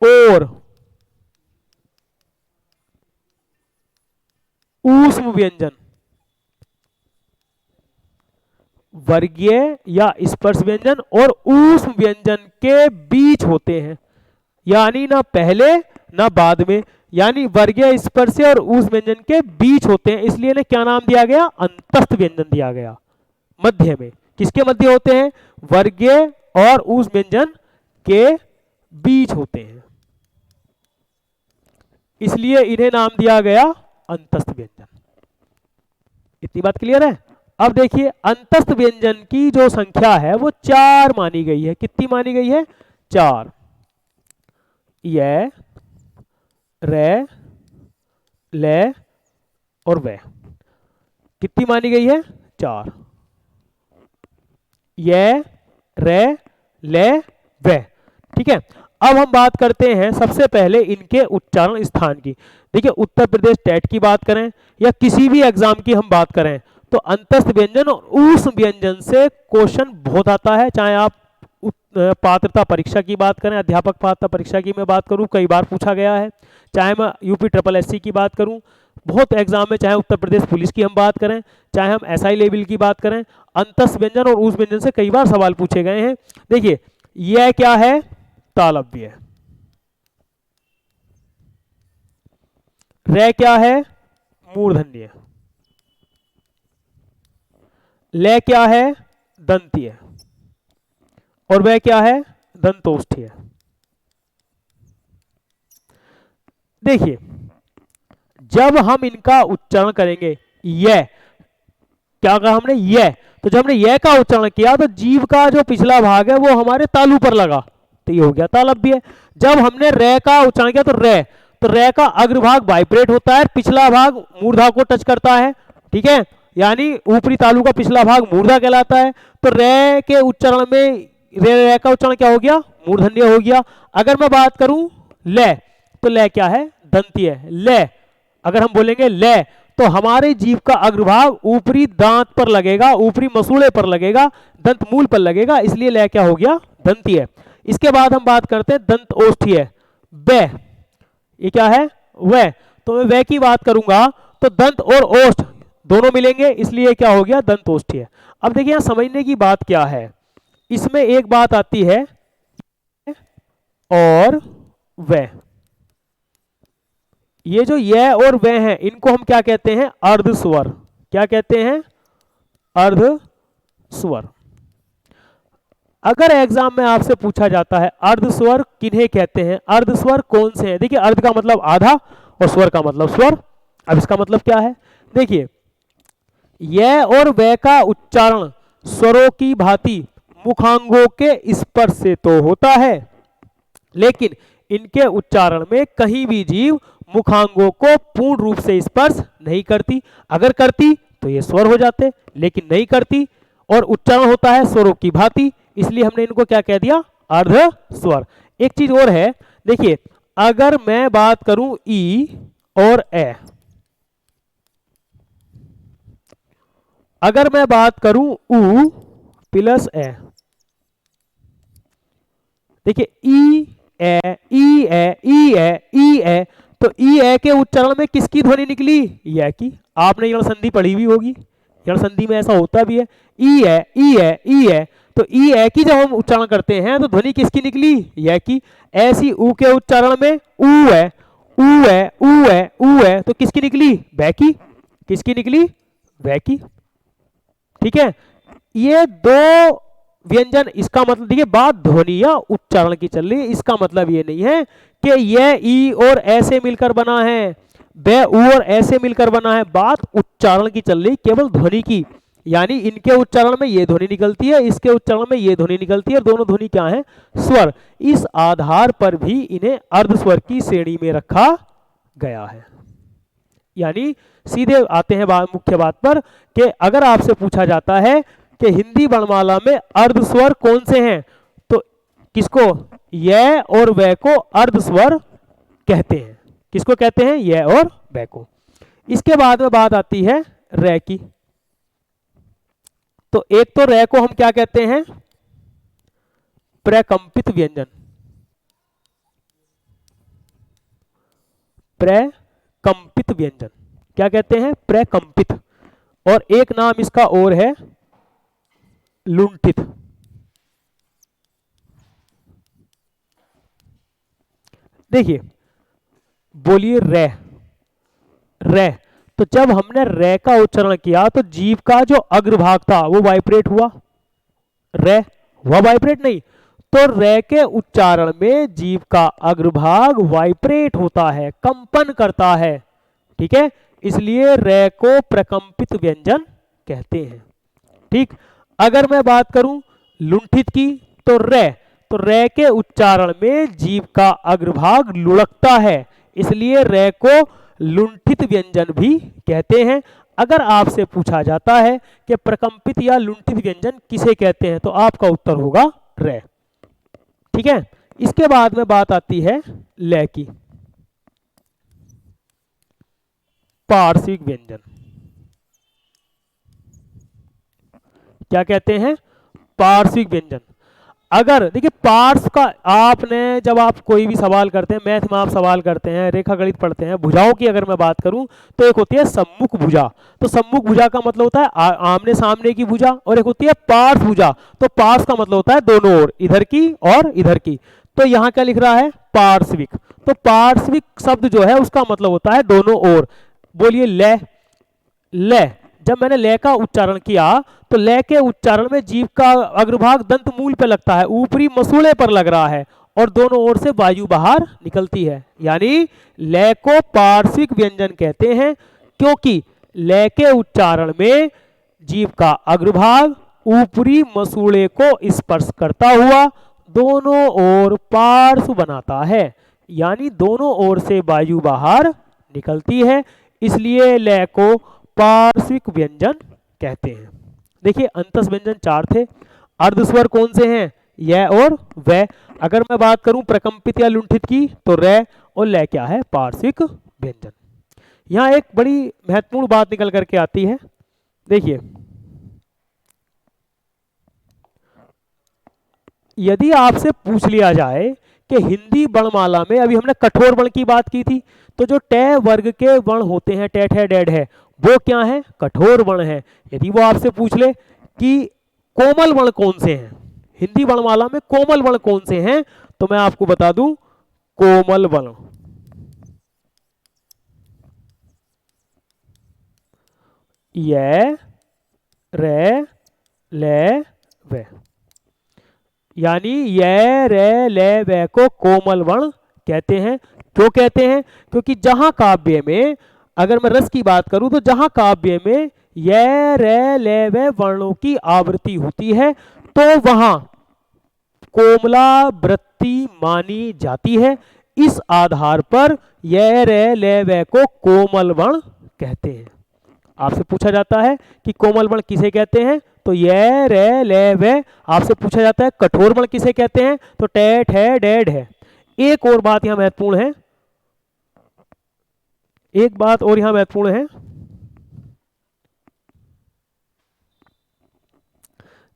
और ऊष्म व्यंजन, वर्गीय या स्पर्श व्यंजन और ऊष्म व्यंजन के बीच होते हैं। यानी ना पहले ना बाद में, यानी वर्गीय, स्पर्श और ऊष्म व्यंजन के बीच होते हैं। इसलिए इन्हें क्या नाम दिया गया? अंतस्थ व्यंजन दिया गया। मध्य में। किसके मध्य होते हैं? वर्गीय और ऊष्म व्यंजन के बीच होते हैं, इसलिए इन्हें नाम दिया गया अंतस्थ व्यंजन। इतनी बात क्लियर है? अब देखिए अंतस्थ व्यंजन की जो संख्या है वो 4 मानी गई है। कितनी मानी गई है? 4। य, रे, ले और वे। कितनी मानी गई है? 4। य, रे, ले, वे। ठीक है। अब हम बात करते हैं सबसे पहले इनके उच्चारण स्थान की। देखिए उत्तर प्रदेश टेट की बात करें या किसी भी एग्जाम की हम बात करें तो अंतस्थ व्यंजन और ऊष्म व्यंजन से क्वेश्चन बहुत आता है। चाहे आप पात्रता परीक्षा की बात करें, अध्यापक पात्रता परीक्षा की मैं बात करूं, कई बार पूछा गया है। चाहे मैं यूपी SSS की बात करूं, बहुत एग्जाम में, चाहे उत्तर प्रदेश पुलिस की हम बात करें, चाहे हम SI लेवल की बात करें, अंतस्थ व्यंजन और ऊष्म व्यंजन से कई बार सवाल पूछे गए हैं। देखिए यह क्या है? तालव्य। रे क्या है? मूर्धन्य। ले क्या है? दंतीय। और वह क्या है? दंतोष्ठीय। देखिए जब हम इनका उच्चारण करेंगे, यह क्या कहा हमने? यह, तो जब हमने यह का उच्चारण किया तो जीभ का जो पिछला भाग है वो हमारे तालु पर लगा, तो ये हो गया तालव्य। जब हमने रे का उच्चारण किया तो रे का अग्रभाग वाइब्रेट होता है, पिछला भाग मूर्धा को टच करता है। ठीक है, यानी ऊपरी तालु का पिछला भाग मूर्धा कहलाता है। तो रे के उच्चारण में रे का उच्चारण क्या हो गया? मूर्धन्य हो गया। अगर मैं बात करूं ले, तो ले क्या है? दंतीय। ले, अगर हम बोलेंगे ले तो हमारे जीभ का अग्रभाग ऊपरी दांत पर लगेगा, ऊपरी मसूड़े पर लगेगा, दंत मूल पर लगेगा, इसलिए ले क्या हो गया, दंतीय। इसके बाद हम बात करते हैं दंत ओष्ठीय। बै, ये क्या है, वह। तो मैं वह की बात करूंगा तो दंत और ओष्ठ दोनों मिलेंगे, इसलिए क्या हो गया, दंत ओष्ठीय। अब देखिए यहां समझने की बात क्या है, इसमें एक बात आती है और वह। ये जो यह और वह हैं, इनको हम क्या कहते हैं, अर्ध स्वर। क्या कहते हैं, अर्ध स्वर। अगर एग्जाम में आपसे पूछा जाता है अर्ध स्वर किन्हें कहते हैं, अर्ध स्वर कौन से हैं, देखिए अर्ध का मतलब आधा और स्वर का मतलब स्वर। अब इसका मतलब क्या है, देखिए यह और वह का उच्चारण स्वरों की भांति मुखांगों के स्पर्श से तो होता है, लेकिन इनके उच्चारण में कहीं भी जीव मुखांगों को पूर्ण रूप से स्पर्श नहीं करती। अगर करती तो ये स्वर हो जाते, लेकिन नहीं करती और उच्चारण होता है स्वरों की भांति, इसलिए हमने इनको क्या कह दिया, अर्ध स्वर। एक चीज और है, देखिए अगर मैं बात करूं ई और ए, अगर मैं बात करूं उ प्लस ए, देखिए ई ए ई ए ई ए ई ए, तो ई ए के उच्चारण में किसकी ध्वनि निकली, या की। आपने यण संधि पढ़ी हुई होगी, यण संधि में ऐसा होता भी है, ई ए ई ए ई ए, तो ई ए की जब हम उच्चारण करते हैं तो ध्वनि किसकी निकली, या की। ऐसी ऊ के उच्चारण में ऊ है ऊ है ऊ है ऊ है, तो किसकी निकली, बै की। किसकी निकली, बै की। ठीक है, ये दो व्यंजन, इसका मतलब देखिए बात ध्वनि या उच्चारण की चल रही है, इसका मतलब ये नहीं है कि यह ई और ऐसे मिलकर बना है, बे ऊ और ऐसे मिलकर बना है, बात उच्चारण की चल रही, केवल ध्वनि की। यानी इनके उच्चारण में ये ध्वनि निकलती है, इसके उच्चारण में ये ध्वनि निकलती है, दोनों ध्वनि क्या है, स्वर। इस आधार पर भी इन्हें अर्ध स्वर की श्रेणी में रखा गया है। यानी सीधे आते हैं मुख्य बात पर कि अगर आपसे पूछा जाता है कि हिंदी वर्णमाला में अर्ध स्वर कौन से हैं, तो किसको, यह और वह को अर्ध स्वर कहते हैं। किसको कहते हैं, यह और वह को। इसके बाद में बात आती है रै की। तो एक तो रै को हम क्या कहते हैं, प्रकंपित व्यंजन। प्रकंपित व्यंजन क्या कहते हैं, प्रकंपित। और एक नाम इसका और है लुंठित। देखिए बोलिए रै, रै, तो जब हमने रै का उच्चारण किया तो जीभ का जो अग्रभाग था वो वाइब्रेट हुआ, रै हुआ वाइब्रेट नहीं, तो रै के उच्चारण में जीभ का अग्रभाग वाइब्रेट होता है, कंपन करता है। ठीक है, इसलिए रै को प्रकंपित व्यंजन कहते हैं। ठीक, अगर मैं बात करूं लुंठित की, तो रै के उच्चारण में जीभ का अग्रभाग लुढ़कता है, इसलिए रै को लुंठित व्यंजन भी कहते हैं। अगर आपसे पूछा जाता है कि प्रकंपित या लुंठित व्यंजन किसे कहते हैं, तो आपका उत्तर होगा रै। ठीक है, इसके बाद में बात आती है लय की। पार्श्विक व्यंजन क्या कहते हैं, पार्श्विक व्यंजन। अगर देखिए पार्श्व का, आपने जब आप कोई भी सवाल करते हैं, मैथ में आप सवाल करते हैं, रेखा गणित पढ़ते हैं, भुजाओं की अगर मैं बात करूं तो एक होती है सम्मुख भुजा। तो सम्मुख भुजा का मतलब होता है आमने सामने की भुजा, और एक होती है पार्श्व भुजा। तो पार्श्व का मतलब होता है दोनों ओर, इधर की और इधर की। तो यहाँ क्या लिख रहा है, पार्श्विक। तो पार्श्विक शब्द जो है उसका मतलब होता है दोनों ओर। बोलिए ले, ले, जब मैंने ले का उच्चारण किया तो ले के उच्चारण में जीभ का अग्रभाग दंत मूल पे लगता है, ऊपरी मसूड़े पर लग रहा है, और दोनों ओर से वायु बाहर निकलती है। यानी ले को पार्श्विक व्यंजन कहते हैं, क्योंकि ले के उच्चारण में जीभ का अग्रभाग ऊपरी मसूड़े को स्पर्श करता हुआ दोनों ओर पार्श्व बनाता है, यानी दोनों ओर से वायु बाहर निकलती है, इसलिए ले को पार्श्विक व्यंजन कहते हैं। देखिए अंतस व्यंजन 4 थे। अर्धस्वर कौन से हैं, यह और वह। अगर मैं बात करूं प्रकंपित या लुंठित की, तो रै, और लय क्या है? पार्श्विक व्यंजन। यहाँ एक बड़ी महत्वपूर्ण बात निकल करके आती है, देखिए यदि आपसे पूछ लिया जाए कि हिंदी वर्णमाला में, अभी हमने कठोर वर्ण की बात की थी, तो जो ट वर्ग के वर्ण होते हैं, ट ठ डेढ़ है, वो क्या है? कठोर वर्ण है। यदि वो आपसे पूछ ले कि कोमल वर्ण कौन से हैं, हिंदी वर्णमाला में कोमल वर्ण कौन से हैं, तो मैं आपको बता दूं कोमल वर्ण य रे ले वे, यानी य रे ले वे को कोमल वर्ण कहते हैं। क्यों कहते हैं? क्योंकि जहां काव्य में, अगर मैं रस की बात करूं तो जहां काव्य में य रे ले वे वर्णों की आवृत्ति होती है तो वहां कोमलावृत्ति मानी जाती है। इस आधार पर य रे ले वे को कोमल वर्ण कहते हैं। आपसे पूछा जाता है कि कोमल वर्ण किसे कहते हैं, तो य रे ले वे। आपसे पूछा जाता है कठोर वर्ण किसे कहते हैं, तो ट ठ डेढ़ है। एक और बात यहां महत्वपूर्ण है, एक बात और यहां महत्वपूर्ण है,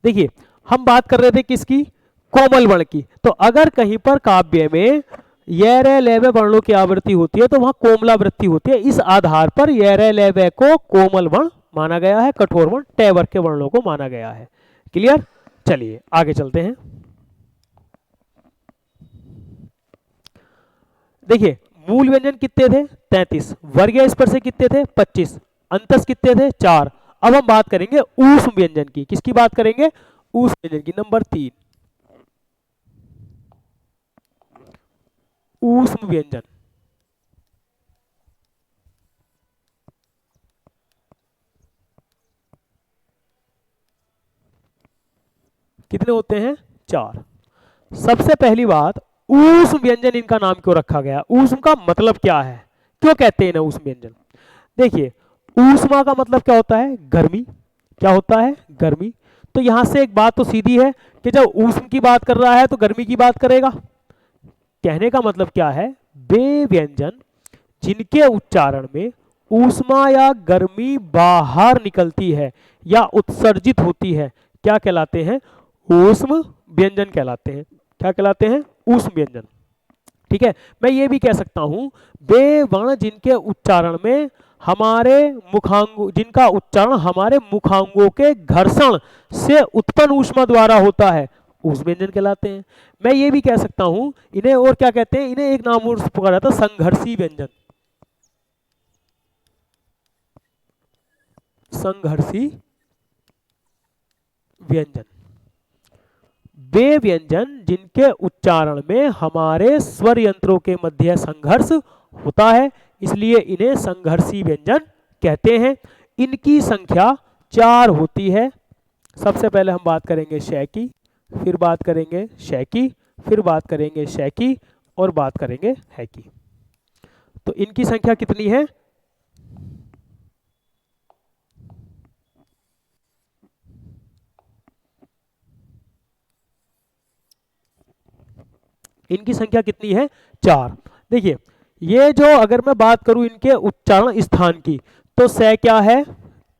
देखिए हम बात कर रहे थे किसकी? कोमल वर्ण की। तो अगर कहीं पर काव्य में य रे ले वे वर्णों की आवृत्ति होती है तो वहां कोमलावृत्ति होती है। इस आधार पर य रे ले वे को कोमल वर्ण माना गया है, कठोर वर्ण ट वर्ग के वर्णों को माना गया है। क्लियर? चलिए आगे चलते हैं। देखिए मूल व्यंजन कितने थे? 33। वर्गीय स्पर्श से कितने थे? 25। अंतस कितने थे? 4। अब हम बात करेंगे ऊष्म व्यंजन की। किसकी बात करेंगे? ऊष्म व्यंजन की। नंबर 3 ऊष्म व्यंजन। कितने होते हैं? 4। सबसे पहली बात, ऊष्म व्यंजन इनका नाम क्यों रखा गया? ऊष्म का मतलब क्या है? क्यों कहते हैं ना ऊष्म व्यंजन? देखिए ऊष्मा का मतलब क्या होता है? गर्मी। क्या होता है? गर्मी। तो यहां से एक बात तो सीधी है कि जब ऊष्म की बात कर रहा है तो गर्मी की बात करेगा। कहने का मतलब क्या है? वे व्यंजन जिनके उच्चारण में ऊष्मा या गर्मी बाहर निकलती है या उत्सर्जित होती है, क्या कहलाते हैं? ऊष्म व्यंजन कहलाते हैं। क्या कहलाते हैं? ऊष्म व्यंजन। ठीक है, मैं ये भी कह सकता हूं वे वर्ण जिनके उच्चारण में हमारे मुखांगों, जिनका उच्चारण हमारे मुखांगों के घर्षण से उत्पन्न ऊष्मा द्वारा होता है, ऊष्म व्यंजन कहलाते हैं। मैं ये भी कह सकता हूं इन्हें और क्या कहते हैं? इन्हें एक नाम और पुकारा जाता है संघर्षी व्यंजन। संघर्षी व्यंजन वे व्यंजन जिनके उच्चारण में हमारे स्वर यंत्रों के मध्य संघर्ष होता है, इसलिए इन्हें संघर्षी व्यंजन कहते हैं। इनकी संख्या 4 होती है। सबसे पहले हम बात करेंगे श की, फिर बात करेंगे श की, फिर बात करेंगे श की और बात करेंगे है की। तो इनकी संख्या कितनी है? इनकी संख्या कितनी है? 4। देखिए ये जो, अगर मैं बात करूं इनके उच्चारण स्थान की, तो स क्या है?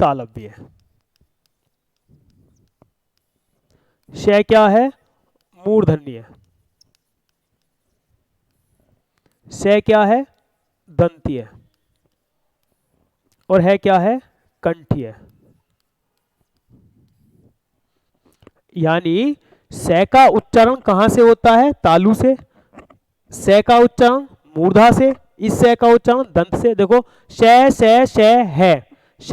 तालव्य है। श क्या है? मूर्धन्य है। स क्या है? दंती है। और है क्या है? कंठी है। यानी स का उच्चारण कहां से होता है? तालु से। स का उच्चारण मूर्धा से। इस स का उच्चारण दंत से। देखो श श है, श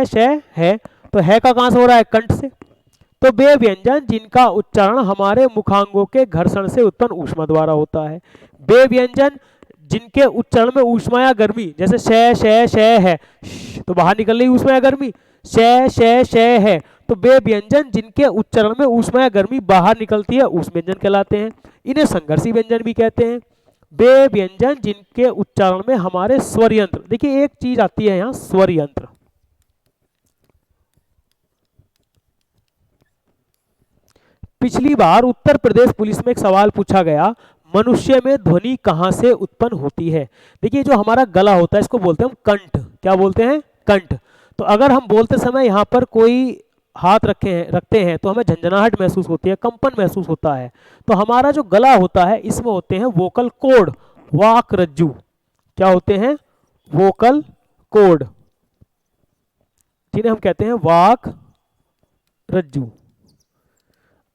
श है, तो है का कहां से हो रहा है? कंठ से। तो वे व्यंजन जिनका उच्चारण हमारे मुखांगों के घर्षण से उत्पन्न ऊष्मा द्वारा होता है। वे व्यंजन जिनके उच्चारण में ऊष्मा या गर्मी, जैसे श है, तो बाहर निकल रही ऊष्मा या गर्मी। श है, तो वे व्यंजन जिनके उच्चारण में ऊष्मा या गर्मी बाहर निकलती है, ऊष्म व्यंजन कहलाते हैं। इन्हें संघर्षी व्यंजन भी कहते हैं। वे व्यंजन जिनके उच्चारण में हमारे स्वर यंत्र, देखिए एक चीज आती है यहां, स्वर यंत्र। पिछली बार उत्तर प्रदेश पुलिस में एक सवाल पूछा गया, मनुष्य में ध्वनि कहाँ से उत्पन्न होती है। देखिए जो हमारा गला होता है इसको बोलते हैं हम कंठ, क्या बोलते हैं, कंठ। तो अगर हम बोलते समय यहाँ पर कोई हाथ रखते हैं तो हमें झंझनाहट महसूस होती है, कंपन महसूस होता है। तो हमारा जो गला होता है इसमें होते हैं वोकल कॉर्ड, वाक रज्जु। क्या होते हैं, वोकल कॉर्ड, जिन्हें हम कहते हैं वाक रज्जु।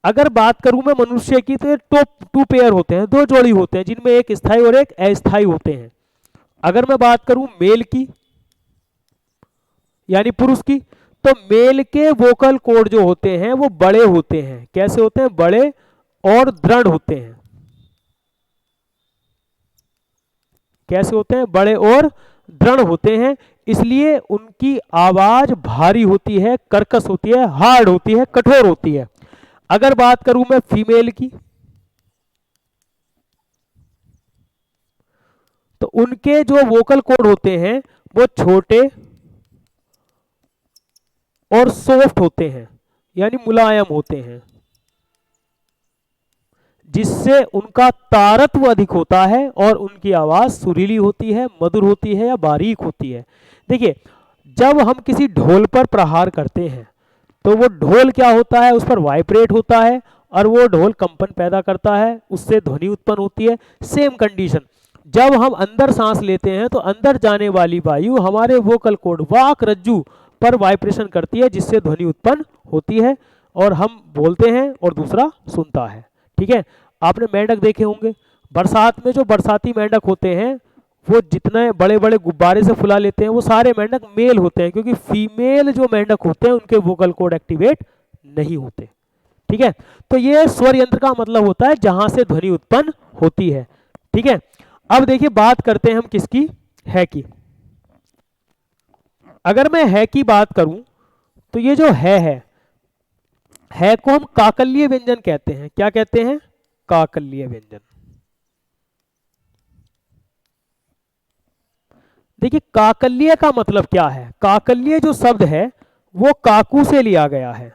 अगर बात करूं मैं मनुष्य की तो ये टू पेयर होते हैं, दो जोड़ी होते हैं, जिनमें एक स्थायी और एक अस्थायी होते हैं। अगर मैं बात करूं मेल की यानी पुरुष की, तो मेल के वोकल कॉर्ड जो होते हैं वो बड़े होते हैं। कैसे होते हैं, बड़े और दृढ़ होते हैं। कैसे होते हैं, बड़े और दृढ़ होते हैं, इसलिए उनकी आवाज भारी होती है, कर्कश होती है, हार्ड होती है, कठोर होती है। अगर बात करूं मैं फीमेल की, तो उनके जो वोकल कॉर्ड होते हैं वो छोटे और सॉफ्ट होते हैं, यानी मुलायम होते हैं, जिससे उनका तारत्व अधिक होता है और उनकी आवाज सुरीली होती है, मधुर होती है या बारीक होती है। देखिए जब हम किसी ढोल पर प्रहार करते हैं तो वो ढोल क्या होता है, उस पर वाइब्रेट होता है और वो ढोल कंपन पैदा करता है, उससे ध्वनि उत्पन्न होती है। सेम कंडीशन जब हम अंदर सांस लेते हैं तो अंदर जाने वाली वायु हमारे वोकल कॉर्ड वाक रज्जु पर वाइब्रेशन करती है, जिससे ध्वनि उत्पन्न होती है और हम बोलते हैं और दूसरा सुनता है। ठीक है, आपने मेंढक देखे होंगे, बरसात में जो बरसाती मेंढक होते हैं वो जितने बड़े बड़े गुब्बारे से फुला लेते हैं वो सारे मेंढक मेल होते हैं, क्योंकि फीमेल जो मेंढक होते हैं उनके वोकल कॉर्ड एक्टिवेट नहीं होते। ठीक है, तो ये स्वर यंत्र का मतलब होता है जहां से ध्वनि उत्पन्न होती है। ठीक है, अब देखिए बात करते हैं हम किसकी, है की। अगर मैं है की बात करूं तो ये जो है को हम काकल्य व्यंजन कहते हैं। क्या कहते हैं, काकल्य व्यंजन। देखिए काकल्य का मतलब क्या है, काकल्य जो शब्द है वो काकू से लिया गया है।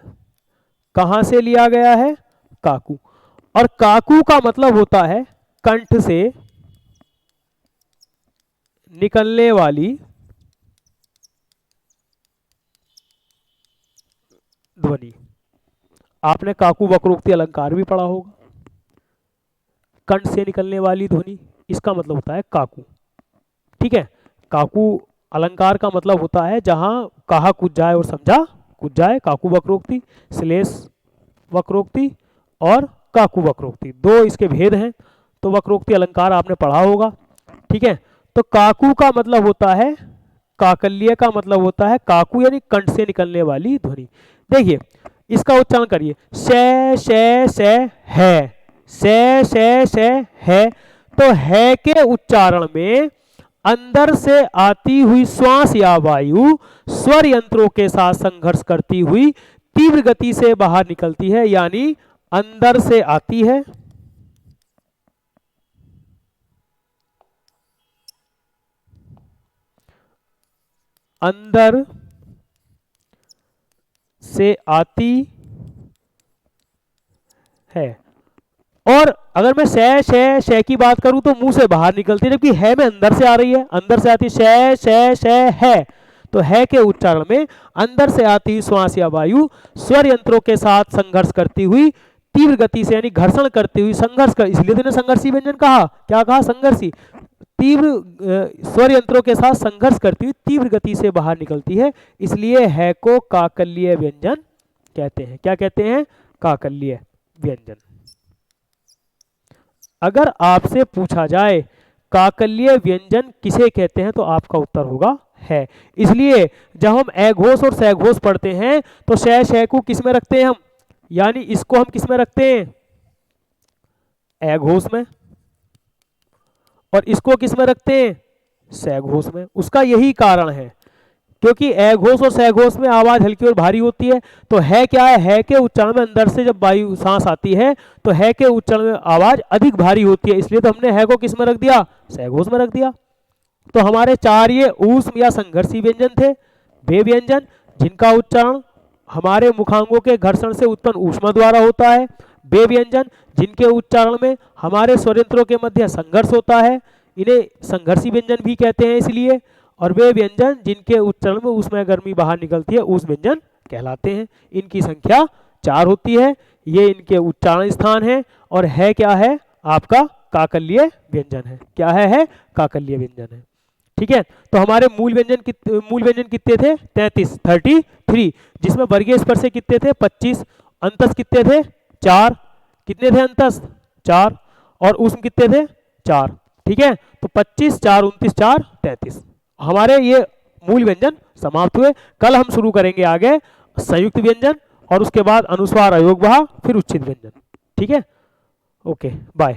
कहां से लिया गया है, काकू। और काकू का मतलब होता है कंठ से निकलने वाली ध्वनि। आपने काकू वक्रोक्ति अलंकार भी पढ़ा होगा, कंठ से निकलने वाली ध्वनि, इसका मतलब होता है काकू। ठीक है, काकू अलंकार का मतलब होता है जहां कहा कुछ जाए और समझा कुछ जाए। काकू वक्रोक्ति, श्लेष वक्रोक्ति और काकू वक्रोक्ति, दो इसके भेद हैं। तो वक्रोक्ति अलंकार आपने पढ़ा होगा। ठीक है, तो काकू का मतलब होता है, काकल्य का मतलब होता है काकू यानी कंठ से निकलने वाली ध्वनि। देखिए इसका उच्चारण करिए, शे शे शे है, शे शे शे है। तो है के उच्चारण में अंदर से आती हुई श्वास या वायु स्वर यंत्रों के साथ संघर्ष करती हुई तीव्र गति से बाहर निकलती है, यानी अंदर से आती है, अंदर से आती है। और अगर मैं शे की बात करूं तो मुंह से बाहर निकलती है, जबकि है में अंदर से आ रही है, अंदर से आती शे है। तो है के उच्चारण में अंदर से आती श्वास या वायु स्वर यंत्रों के साथ संघर्ष करती हुई तीव्र गति से, यानी घर्षण करती हुई, संघर्ष कर, इसलिए तो संघर्षी व्यंजन कहा। क्या कहा, संघर्षी। तीव्र स्वर यंत्रों के साथ संघर्ष करती हुई तीव्र गति से बाहर निकलती है, इसलिए है को काकल्य व्यंजन कहते हैं। क्या कहते हैं, काकल्य व्यंजन। अगर आपसे पूछा जाए काकल्य व्यंजन किसे कहते हैं तो आपका उत्तर होगा है। इसलिए जब हम अघोष और सघोष पढ़ते हैं तो शय को किस में रखते हैं हम, यानी इसको हम किस में रखते हैं, अघोष में, और इसको किस में रखते हैं, सघोष में। उसका यही कारण है क्योंकि अघोष और सघोष में आवाज हल्की और भारी होती है। तो है क्या है के उच्चारण में अंदर से जब वायु सांस आती है तो है के उच्चारण में आवाज अधिक भारी होती है, इसलिए तो हमने है को किस में रख दिया, सघोष में रख दिया। तो हमारे चार ये ऊष्म या संघर्षी व्यंजन थे, वे व्यंजन जिनका उच्चारण हमारे मुखांगों के घर्षण से उत्पन्न ऊष्मा द्वारा होता है, वे व्यंजन जिनके उच्चारण में हमारे स्वरयंत्रों के मध्य संघर्ष होता है, इन्हें संघर्षी व्यंजन भी कहते हैं इसलिए। और वे व्यंजन जिनके उच्चारण में ऊष्मा गर्मी बाहर निकलती है ऊष्म व्यंजन कहलाते हैं। इनकी संख्या 4 होती है। ये इनके उच्चारण स्थान है और है क्या है, आपका काकल्य व्यंजन है। क्या है काकल्य व्यंजन है। ठीक है, तो हमारे मूल व्यंजन कितने थे, 33 जिसमें वर्गीय स्पर्श से कितने थे, 25, अंतस कितने थे, 4, कितने थे अंतस, 4, और ऊष्म कितने थे, 4। ठीक है, तो 25, 4, 29, 4, 33 हमारे ये मूल व्यंजन समाप्त हुए। कल हम शुरू करेंगे आगे संयुक्त व्यंजन और उसके बाद अनुस्वार अयोगवाह फिर उच्छिद व्यंजन। ठीक है, ओके बाय।